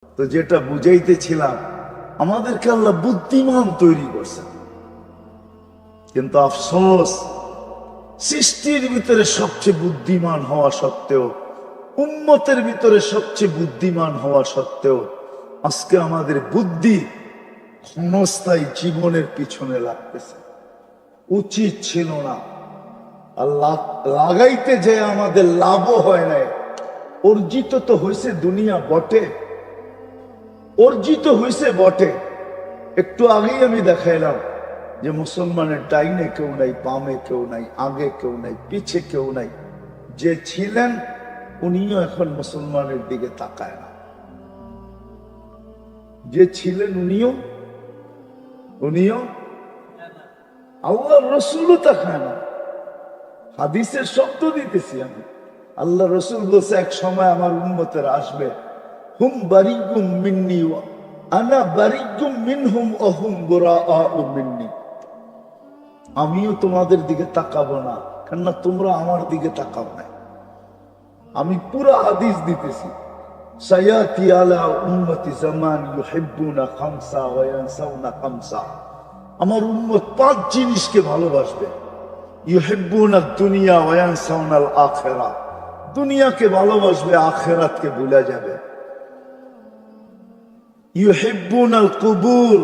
তো যেটা বুঝাইতেছিলাম, আমাদেরকে আল্লাহ বুদ্ধিমান তৈরি করছেন, কিন্তু আফসোস সৃষ্টির ভিতরে সবচেয়ে বুদ্ধিমান হওয়া সত্ত্বেও, উম্মতের ভিতরে সবচেয়ে বুদ্ধিমান হওয়া সত্ত্বেও আজকে আমাদের বুদ্ধি ক্ষণস্থায়ী জীবনের পিছনে লাগতেছে। উচিত ছিল না। আল্লাহ লাগাইতে যে আমাদের লাভও হয় নাই। অর্জিত তো হয়েছে দুনিয়া বটে, অর্জিত হয়েছে বটে। একটু আগেই আমি দেখাইলাম যে মুসলমানের ডাইনে কেউ নাই, বামে কেউ নাই, আগে কেউ নাই, পিছে কেউ নাই। যে ছিলেন উনিও এখন মুসলমানের দিকে তাকায় না। যে ছিলেন উনিও আল্লাহ রসুলও তাকায় না। হাদিসের শব্দ দিতেছি আমি। আল্লাহ রসুল বলছে এক সময় আমার উম্মতের আসবে, হুম বারিগুম মিন্নি আনা বারিগুম মিনহুম অহুম বুরাআউ মিন্নি। আমিও তোমাদের দিকে তাকাবো না, কেননা তোমরা আমার দিকে তাকাও না। আমি পুরো হাদিস দিতেছি। সায়াতি আলা উম্মতি জামান ইউহিব্বুনা খামসা ওয়া ইয়ানসাউনা খামসা। আমার উম্মত 5 জিনিসকে ভালোবাসবে। ইউহিব্বুনা দুনিয়া ওয়া ইয়ানসাউনাল আখিরাহ। দুনিয়াকে ভালোবাসবে, আখিরাতকে ভুলে যাবে। ইউহিব্বুনাল কুবুর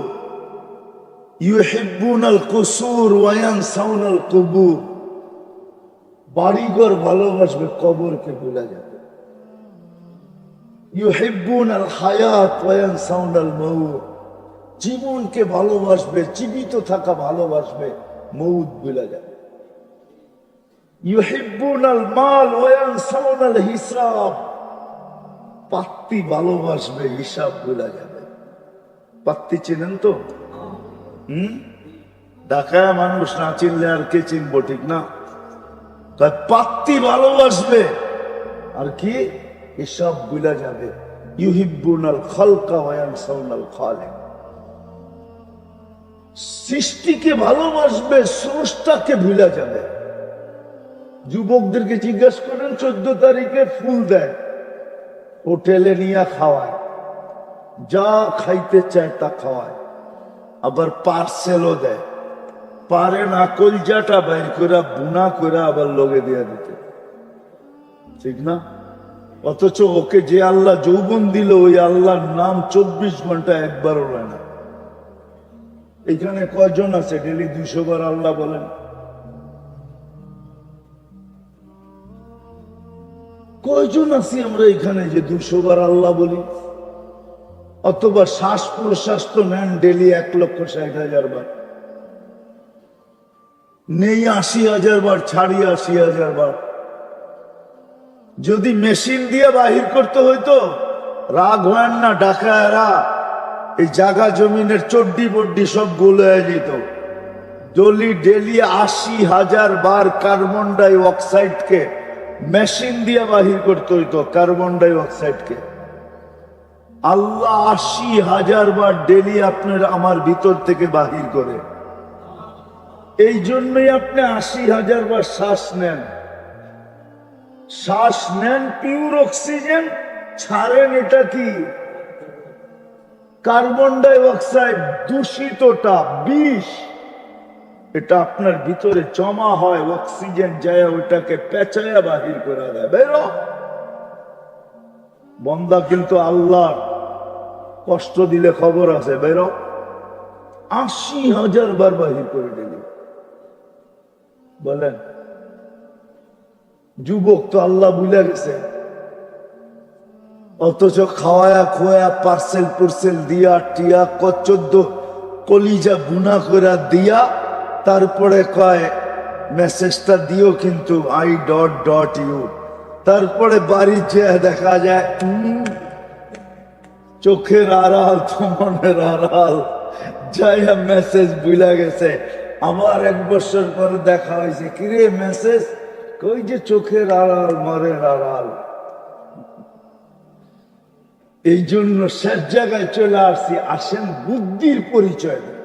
ইউহিব্বুনাল কুসুর ওয়া ইয়ানসাউনাল কুবুর। বাড়িঘর ভালোবাসবে, কবরকে ভুলে যাবে। ইউহিব্বুনাল হায়াত ওয়া ইয়ানসাউনাল মাউত। জীবনকে ভালোবাসবে, জীবিত থাকা ভালোবাসবে, মউত ভুলে যাবে। ইউহিব্বুনাল মাল ওয়া ইয়ানসাউনাল হিসাব। পাত্তি ভালোবাসবে, হিসাব ভুলে যাবে। পাত্তি চিনেন তো? ঢাকায় মানুষ না চিনলে আর কে চিনবো, ঠিক না? পাত্তি ভালোবাসবে আর কি হিসাব ভুলে যাবে। ইউহিব্বুনাল খালকা ওয়া ইয়ানসাউনাল খালিক। সৃষ্টিকে ভালোবাসবে, স্রষ্টাকে ভুলে যাবে। যুবকদেরকে জিজ্ঞাসা করেন 14 তারিখে ফুল দেয়, হোটেলে নিয়ে খাওয়ায়, যা খাইতে চায় তা খাওয়ায়, আবার পার্সেলও দেয়। পারে না কলজাটা বাইর করে বুনা করে আবার লগে দিয়ে দিতে, ঠিক না? অথচ ওকে যে আল্লাহ যৌবন দিল, ওই আল্লাহর নাম 24 ঘন্টা একবারও হয় না। এখানে কয়জন আছে ডেলি 200 বার আল্লাহ বলেন? কয়জন আছি আমরা এখানে যে 200 বার আল্লাহ বলি? অথবা শ্বাস প্রশ্বাস তো নেন ডেলি 1,60,000 বার, নেই 80,000 বার, ছাড়ি 80,000 বার। যদি মেশিন দিয়ে বাহির করতে হইতো, রাগ হয় না, ডাকায়রা এই জায়গা জমিনের চড্ডি বড্ডি সব গলে যেত। ডেলি 80,000 বার কার্বন ডাই অক্সাইডকে মেশিন দিয়ে বাহির করতে হইতো। কার্বন ডাই অক্সাইডকে আল্লাহ 80,000 বার ডেলি আপনার আমার ভিতর থেকে বাহির করে। এই জন্যই আপনি 80,000 বার শ্বাস নেন। শ্বাস নেন পিওর অক্সিজেন, ছাড়েন এটা কি কার্বন ডাই অক্সাইড, দূষিতটা বিষ। এটা আপনার ভিতরে জমা হয়, অক্সিজেন যায় ওইটাকে পেঁচায়া বাহির করে দেয়, বেরো। বন্দা কিন্তু আল্লাহ কষ্ট দিলে খবর আছে, বেরো। 80,000 বার বাহির করে দিলি। বলেন যুবক তো আল্লাহ ভুলে গেছে, অথচ খাওয়ায়া খোয়া পার্সেল পুরসেল দিয়া টিয়া 14 কলিজা বুনা করে দিয়া তারপরে কয় মেসেজটা দিও কিন্তু I.U। তারপরে বাড়ি যেয়ে দেখা যায় চোখের আড়াল তো মনের আড়াল, যাইয়া মেসেজ ভুলে গেছে। আমার 1 বছর পরে দেখা হয়েছে, কিরে মেসেজ কই? যে চোখের আড়াল, মনের আড়াল। এই জন্য শেষ জায়গায় চলে আসছি। আসেন বুদ্ধির পরিচয় দেন,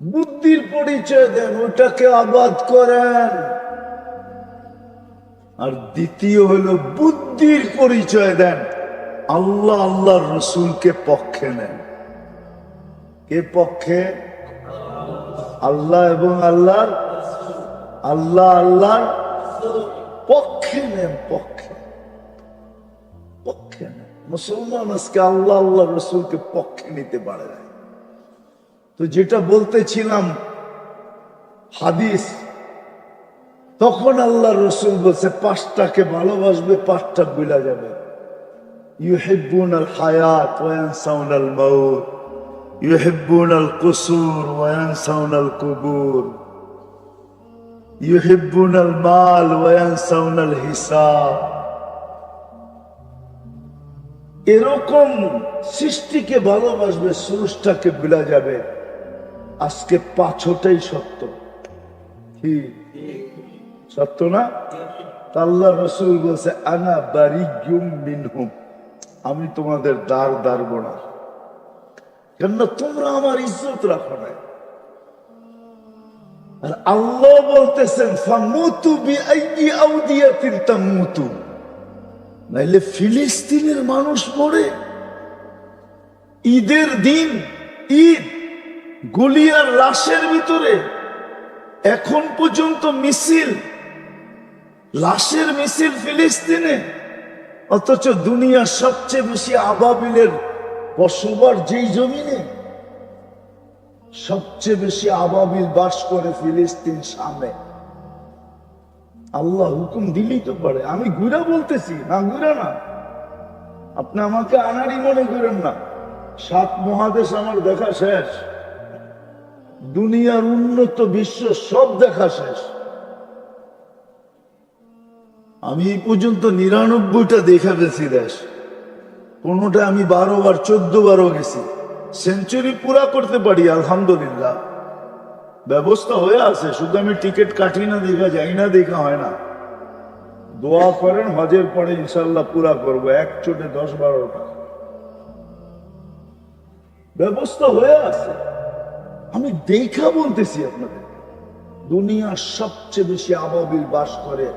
বুদ্ধির পরিচয় দেন, ওটাকে আবাদ করেন। আর দ্বিতীয় হলো বুদ্ধির পরিচয় দেন, আল্লাহ আল্লাহর রসুলকে পক্ষে নেন। কে পক্ষে? আল্লাহ এবং আল্লাহর আল্লাহর পক্ষে নেন, পক্ষে পক্ষে নেন। মুসলমান আজকে আল্লাহ আল্লাহ রসুলকে পক্ষে নিতে পারে না। তো যেটা বলতেছিলাম হাদিস, তখন আল্লাহ রসুল বলছে পাঁচটাকে ভালোবাসবে, পাঁচটা ভুলা যাবে। ইউহিব্বুনাল হায়াত ওয়া ইয়ানসাউনাল মাউত, ইউহিব্বুনাল কুসুর ওয়া ইয়ানসাউনাল কুবুর, ইউহিব্বুনাল মাল ওয়া ইয়ানসাউনাল হিসাব। এরকম সৃষ্টিকে ভালোবাসবে, স্রষ্টাকে ভুলা যাবে। আজকে পাঁচটাই সত্য। কি সত্য না? আল্লাহ রসুল বলছে আনা বারিয়্যুম মিনহুম, আমি তোমাদের দ্বার দাঁড়ব না, কেননা তোমরা আমার ইজ্জত রাখো না। আর আল্লাহ বলতেছেন ফামুতু বিআইয়ি আউদিয়াতিন তামুতু, নাইলে ফিলিস্তিনের মানুষ মরে। ঈদের দিন, ঈদ গুলিয়ার লাশের ভিতরে এখন পর্যন্ত মিছিল, লাশের মিছিল ফিলিস্তিনে। অথচ দুনিয়ার সবচেয়ে বেশি আবাবিলের বসবাস যেই জমিনে, সবচেয়ে বেশি আবাবিল বাস করে ফিলিস্তিন, শামে। আল্লাহ হুকুম দিলেই তো পারে। আমি ঘুরা বলতেছি না, ঘুরা না, আপনি আমাকে আনাড়ি মনে করেন না। 7 মহাদেশ আমার দেখা শেষ, দুনিয়ার উন্নত বিশ্ব সব দেখা শেষ। আমি এই পর্যন্ত 99টা দেখা গেছি দেশ, কোনটা আমি 12 বার 14 বারও গেছি। সেঞ্চুরি পুরা করতে পারি আলহামদুলিল্লাহ, ব্যবস্থা হয়ে আছে। শুধু আমি টিকিট কাটি না, দেখা যাই না, দেখা হয় না। দোয়া করেন, হজের পরে ইনশাল্লাহ পুরা করবো, এক চোটে 10-12টা ব্যবস্থা হয়ে আছে। আমি দেখা বলতেছি আপনাদের, দুনিয়ার সবচেয়ে বেশি আবাবিল বাস করে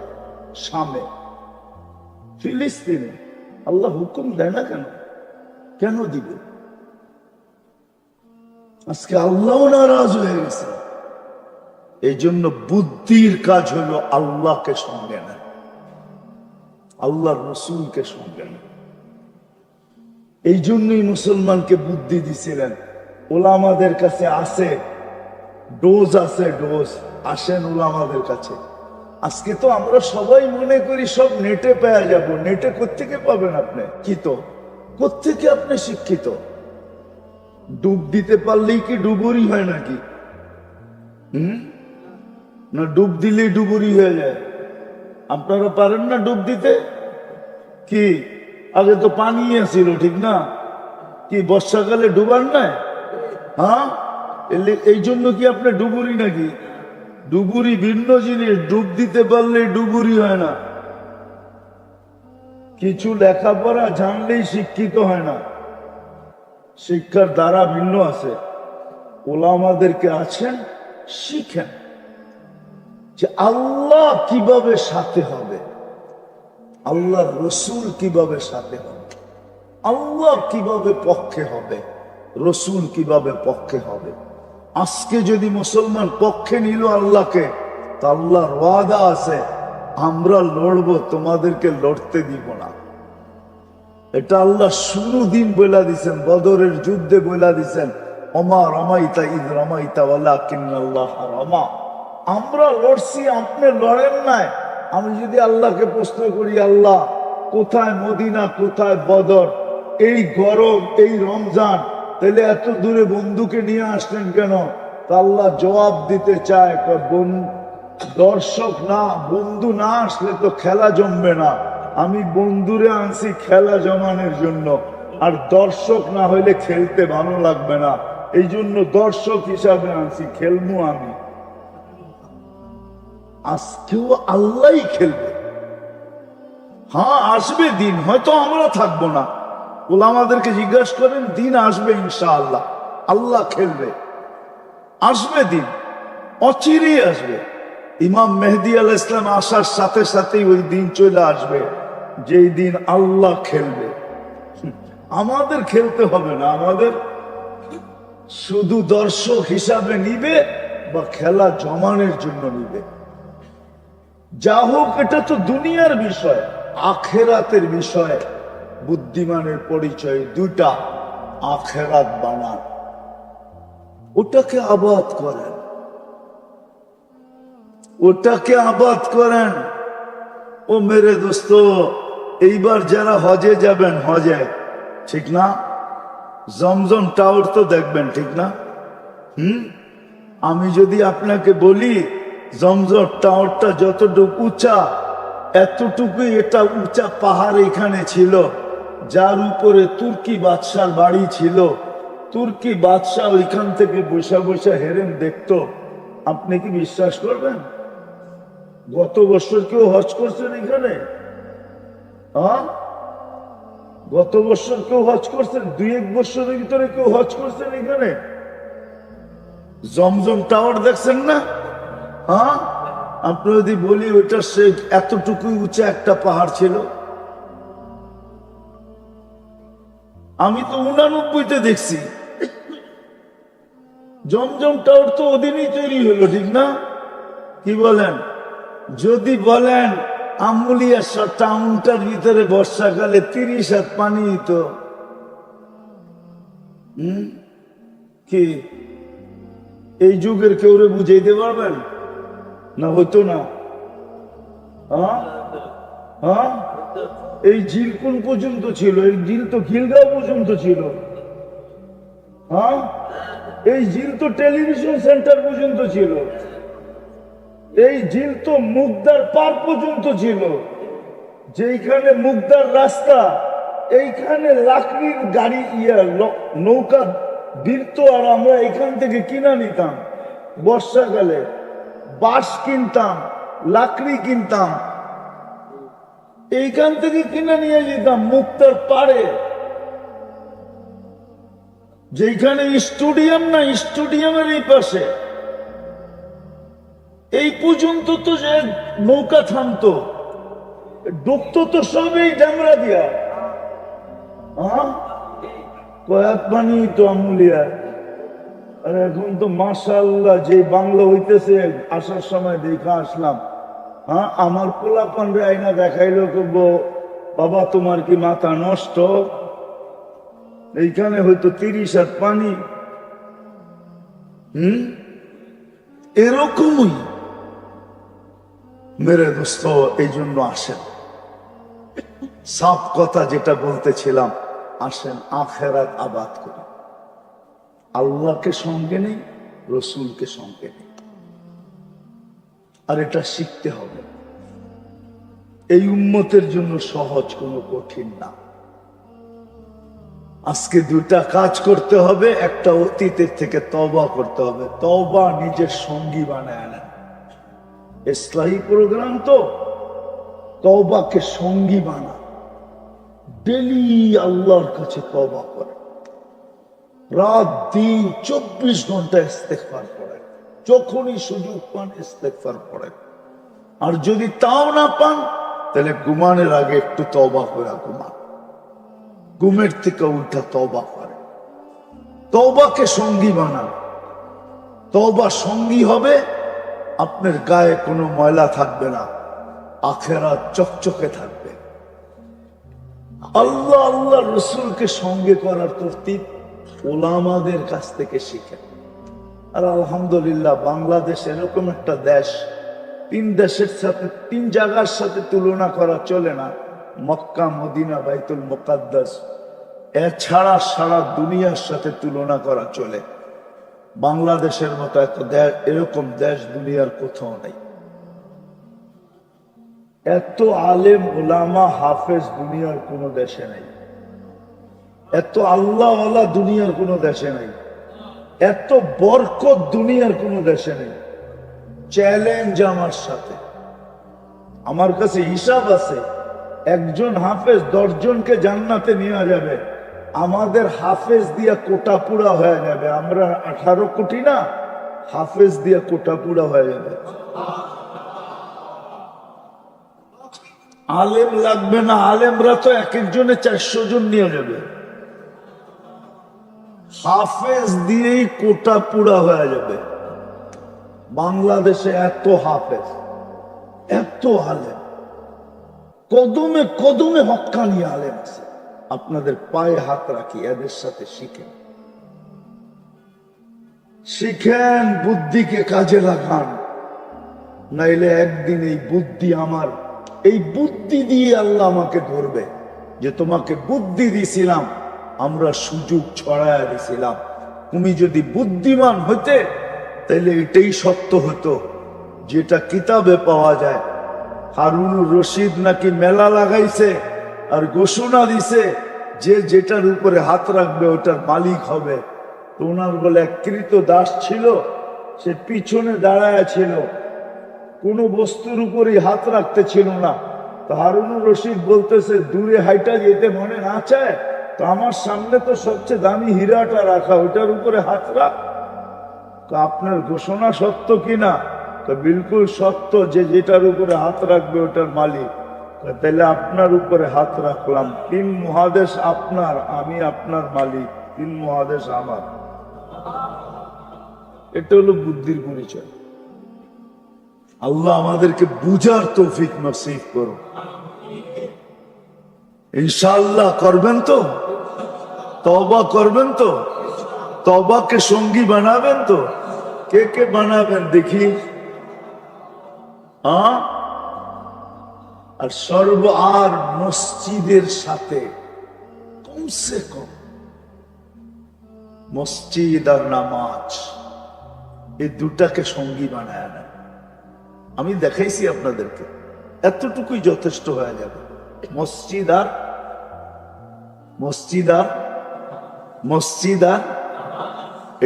শামে, ফিলিস্তিনে। আল্লাহ হুকুম দেয় না কেন? কেন দিবে? আজকে আল্লাহ নারাজ হয়ে গেছে। এই জন্য বুদ্ধির কাজ হলো আল্লাহকে সঙ্গে না, আল্লাহর রসুলকে সঙ্গে না। এই জন্যই মুসলমানকে বুদ্ধি দিছিলেন। ওলামাদের কাছে আছে ডোজ, আছে ডোজ, আসেন ওলামাদের কাছে। আজকে তো আমরা সবাই মনে করি সব নেটে পেয়ে যাব। নেটে কোত্থেকে পাবেন আপনি? কি তো কোত্থেকে আপনি শিক্ষিত? ডুব দিতে পারলেই কি ডুবুরি হয় নাকি? না ডুব দিলেই ডুবুরি হয়ে যায়? আপনারা পারেন না ডুব দিতে? কি আগে তো পানি ছিল, ঠিক না? কি বর্ষাকালে ডুবার নাই? হ্যাঁ, এই জন্য কি আপনি ডুবুরি নাকি? ডুবুরি ভিন্ন জিনিস, ডুব দিতে পারলে ডুবুরি হয় না। কিছু লেখাপড়া জানলেই শিক্ষিত হয় না, শিক্ষার দ্বারা ভিন্ন আছে। ওলামাদেরকে আছেন, শিখেন যে আল্লাহ কিভাবে সাথে হবে, আল্লাহ রসুল কিভাবে সাথে হবে, আল্লাহ কিভাবে পক্ষে হবে, রসুল কিভাবে পক্ষে হবে। আজকে যদি মুসলমান পক্ষে নিল আল্লাহকে, তা আল্লাহর ওয়াদা আছে আমরা লড়বো, তোমাদেরকে লড়তে দিব না। এটা আল্লাহ শুরু দিন বলে দিছেন, বদরের যুদ্ধে বলে দিছেন ওমা রমাইতা ইদ রমাইতা ওয়ালাকিন্নাল্লাহ রমা। আমরা লড়ছি, আপনি লড়েন নাই। আমি যদি আল্লাহকে প্রশ্ন করি, আল্লাহ কোথায় মদিনা, কোথায় বদর, এই গরম, এই রমজান, তাহলে এত দূরে বন্ধুকে নিয়ে আসলেন কেন? তা আল্লাহ জবাব দিতে চায়, দর্শক না, বন্ধু না আসলে তো খেলা জমবে না। আমি বন্ধুরে আনছি খেলা জমানোর জন্য, আর দর্শক না হইলে খেলতে ভালো লাগবে না। এই জন্য দর্শক হিসাবে আনছি, খেলবো আমি। আজকেও আল্লাহ খেলবে। হ্যাঁ, আসবে দিন, হয়তো আমরা থাকবো না। ওলামাদেরকে জিজ্ঞাসা করেন, দিন আসবে ইনশাআল্লাহ, আল্লাহ খেলবে। আসবে দিন, অচিরেই আসবে। ইমাম মেহেদী আলাইহিস সালাম আসার সাথে সাথেই ওই দিন চলে আসবে, যেই দিন আল্লাহ খেলবে। আমাদের খেলতে হবে না, আমাদের শুধু দর্শক হিসাবে নিবে বা খেলা জমানের জন্য নিবে। যা হোক, এটা তো দুনিয়ার বিষয়, আখেরাতের বিষয়। বুদ্ধিমানের পরিচয় দুইটা, আখেরাত বানান, ওটাকে আবাদ করেন, ওটাকে আবাদ করেন। ও মেরে দোস্ত, এইবার যারা হজে যাবেন, হজে, ঠিক না, জমজম টাওয়ার তো দেখবেন, ঠিক না? আমি যদি আপনাকে বলি জমজম টাওয়ারটা যতটুকু উঁচা, এতটুকুই এটা উঁচা পাহাড় এখানে ছিল, যার উপরে তুর্কি বাদশার বাড়ি ছিল। তুর্কি বাদশাহ ওইখান থেকে বসে বসে হেরেম দেখতো। আপনি কি বিশ্বাস করবেন? গত বছর কেউ হজ করছেন এখানে? হ্যাঁ, গত বছর কেউ হজ করছেন? 2-1 বছরের ভিতরে কেউ হজ করছেন এখানে? জমজম টাওয়ার দেখছেন না? হ্যাঁ, আপনি যদি বলি ওইটা সে এতটুকুই উঁচা একটা পাহাড় ছিল। আমি তো 89-তে দেখছি। জমজম টাওয়ার তো ওদিনই তৈরি হলো, ঠিক না? কি বলেন? যদি বলেন আমুলিয়া টাউনটার ভিতরে বর্ষাকালে 30 হাত পানি হইতো, কি এই যুগের কেউ বুঝাইতে পারবেন? না, হইতো না। হ্যাঁ হ্যাঁ, এই ঝিল কোন পর্যন্ত ছিল? এই ঝিল তো খিলগাঁও পর্যন্ত ছিল। হ্যাঁ, এই ঝিল তো টেলিভিশন সেন্টার পর্যন্ত ছিল। এই ঝিল তো মুগদার পার পর্যন্ত ছিল, যেখানে মুগদার রাস্তা, এইখানে লাকড়ির গাড়ি নৌকা ভিড়ত, আর আমরা এখান থেকে কিনা নিতাম। বর্ষাকালে বাঁশ কিনতাম, লাকড়ি কিনতাম, এইখান থেকে কিনে নিয়ে যেতাম মুক্তার পাড়ে, যেখানে স্টেডিয়াম না, স্টেডিয়ামের এই পাশে। এই পর্যন্ত তো যে নৌকা থামতো, ডুবতো তো সব এই ড্যামরা দিয়া। কয়েক পানি তো আমুলিয়া। আর এখন তো মাশাআল্লাহ, যে বাংলা হইতেছে, আসার সময় দেখা আসলাম। হ্যাঁ, আমার পোলাপান রে আইনা দেখাইলো, করবো বাবা তোমার কি মাথা নষ্ট? এইখানে হয়তো 30 হাত পানি। এরকমই মেরে দোস্ত, এই জন্য আসেন, সাফ কথা যেটা বলতেছিলাম, আসেন আখেরাত আবাদ করি। আল্লাহকে সঙ্গে নেই, রসুলকে সঙ্গে নেই। আর এটা শিখতে হবে। এই উম্মতের জন্য সহজ, কোনো কঠিন না। আজকে দুটা কাজ করতে হবে। একটা, অতীতের থেকে তওবা করতে হবে। তওবা নিজের সঙ্গী বানায় নেন। ইসলাহি প্রোগ্রাম তো, তওবাকে সঙ্গী বানা। ডেলি আল্লাহর কাছে তওবা করে, রাত দিন 24 ঘন্টা ইস্তেগফার করে, যখনই সুযোগ পান ইস্তেগফার করে। আর যদি তাও না পান, তাহলে ঘুমানোর আগে একটু তওবা করে ঘুমান। ঘুমের থেকে উল্টা তওবা করে। তওবাকে সঙ্গী বানান। তওবা সঙ্গী হবে, আপনার গায়ে কোনো ময়লা থাকবে না, আখেরাত চকচকে থাকবে। আল্লাহ আল্লাহ রসুলকে সঙ্গে করার তরতিব ওলামাদের কাছ থেকে শিখেন। আর আলহামদুলিল্লাহ, বাংলাদেশ এরকম একটা দেশ, 3 দেশের সাথে, 3 জায়গার সাথে তুলনা করা চলে না। মক্কা, মদিনা, বাইতুল মুকাদ্দাস, এছাড়া সারা দুনিয়ার সাথে তুলনা করা চলে। বাংলাদেশের মতো এরকম দেশ দুনিয়ার কোথাও নাই। এত আলেম ওলামা হাফেজ দুনিয়ার কোনো দেশে নাই। এত আল্লাহওয়ালা দুনিয়ার কোনো দেশে নাই। এত বরকত দুনিয়ার কোনো দেশে নেই। চ্যালেঞ্জ আমার সাথে, আমার কাছে হিসাব আছে, একজন হাফেজ 10 জনকে জান্নাতে নিয়ে যাবে। আমাদের হাফেজ দিয়া কোটা পুরা হয়ে যাবে। আমরা 18 কোটি না, হাফেজ দিয়া কোটা পুরা হয়ে যাবে। আলেম লাগবে না, আলেমরা তো 1 একজনে 400 জন নিয়ে যাবে। হাফেজ দিয়েই কোটা পুরা হয়ে যাবে। বাংলাদেশে এত হাফেজ, এত আলেম, কদমে কদমে হক্কানি আলেম আছে। আপনাদের পায়ে হাত রাখি, এদের সাথে শিখেন, শিখেন, বুদ্ধিকে কাজে লাগান। নাইলে একদিন এই বুদ্ধি আমার, এই বুদ্ধি দিয়ে আল্লাহ আমাকে ধরবে যে তোমাকে বুদ্ধি দিছিলাম, আমরা সুযোগ ছড়ায় দিছিলাম। তুমি যদি বুদ্ধিমান হতে তাইলে এটাই সত্য হতো যেটা কিতাবে পাওয়া যায়। হারুনুর রশিদ নাকি মেলা লাগাইছে আর ঘোষণা দিছে যে যেটার উপরে হাত রাখবে ওটার মালিক হবে। তো ওনার বলে এক কৃত দাস ছিল, সে পিছনে দাঁড়ায় ছিল, কোনো বস্তুর উপরই হাত রাখতে ছিল না। তো হারুনুর রশিদ বলতেছে দূরে হাইটা যেতে মনে না চায়, তো আমার সামনে তো সবচেয়ে দামি হীরাটা রাখা, ওটার উপরে হাত রাখ। তো আপনার ঘোষণা সত্য কিনা? তো বিলকুল সত্য, যে যেটার উপরে হাত রাখবে ওটার মালিক। তাহলে আপনার উপরে হাত রাখলাম, 3 মহাদেশ আপনার, আমি আপনার মালিক, 3 মহাদেশ আমার। এটা হলো বুদ্ধির পরিচয়। আল্লাহ আমাদেরকে বুঝার তৌফিক নসিব করুন। ইনশাআল্লাহ করবেন তো? তওবা করবেন তো? তওবাকে সঙ্গী বানাবেন তো? কে কে বানাবেন দেখি? আর আর মসজিদের সাথে কমসে কম মসজিদ আর নামাজ, এই দুটাকে সঙ্গী বানায় না। আমি দেখাইছি আপনাদেরকে, এতটুকুই যথেষ্ট হয়ে যাবে। মসজিদ আর মসজিদ আর মসজিদ আর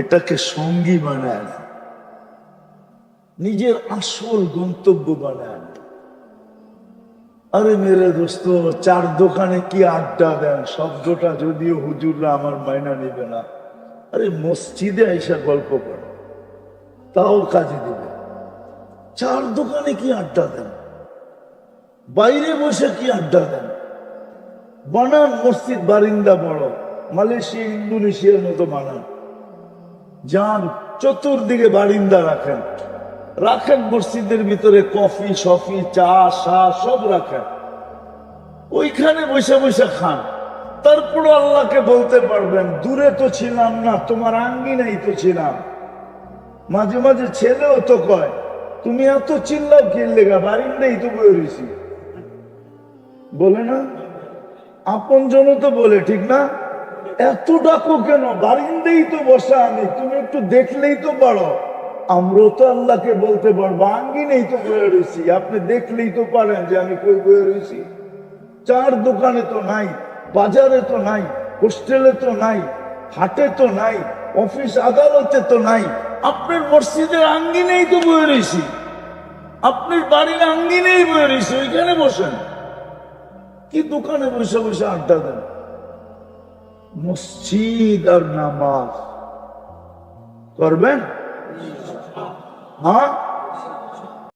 এটাকে সঙ্গী বানায় না, নিজের আসল গন্তব্য বানায় না। আরে মেরে দোস্ত, 4 দোকানে কি আড্ডা দেন, শব্দটা যদিও হুজুররা আমার মাইনা নিবে না। আরে মসজিদে আইসা গল্প করে, তাও কাজে দিবে। 4 দোকানে কি আড্ডা দেন, বাইরে বসে কি আড্ডা দেন? বানান মসজিদ বারিন্দা বড়, মালয়েশিয়া ইন্দোনেশিয়ার মতো বানান। যান চতুর্দিকে বারিন্দা রাখেন, রাখেন মসজিদের ভিতরে কফি সফি চা সা সব রাখেন, ওইখানে বসে বসে খান। তারপরে আল্লাহকে বলতে পারবেন দূরে তো ছিলাম না, তোমার আঙ্গিনাই তো ছিলাম। মাঝে মাঝে ছেলেও তো কয় তুমি এত চিল্লাও কি লেগা, বারিন্দাই তো বয়ে রয়েছি, বলে না? আপন জন তো বলে, ঠিক না? এত ডাকো কেন, বারিন্দাই তো বসা আমি, তুমি একটু দেখলেই তো পারো। আমরাও তো আল্লাহকে বলতে পারবো আঙ্গিনেই তো বয়ে রয়েছি, আপনি দেখলেই তো পারেন যে আমি কই বয়ে রয়েছি। 4 দোকানে তো নাই, বাজারে তো নাই, হোস্টেলে তো নাই, হাটে তো নাই, অফিস আদালতে তো নাই, আপনার মসজিদের আঙ্গিনেই তো বয়ে রয়েছি, আপনার বাড়ির আঙ্গিনেই বয়ে রয়েছি, ওইখানে বসেন। কি দোকানে বসে বসে আড্ডা দেন? মসজিদ আর নামাজ করবেন? হ্যাঁ,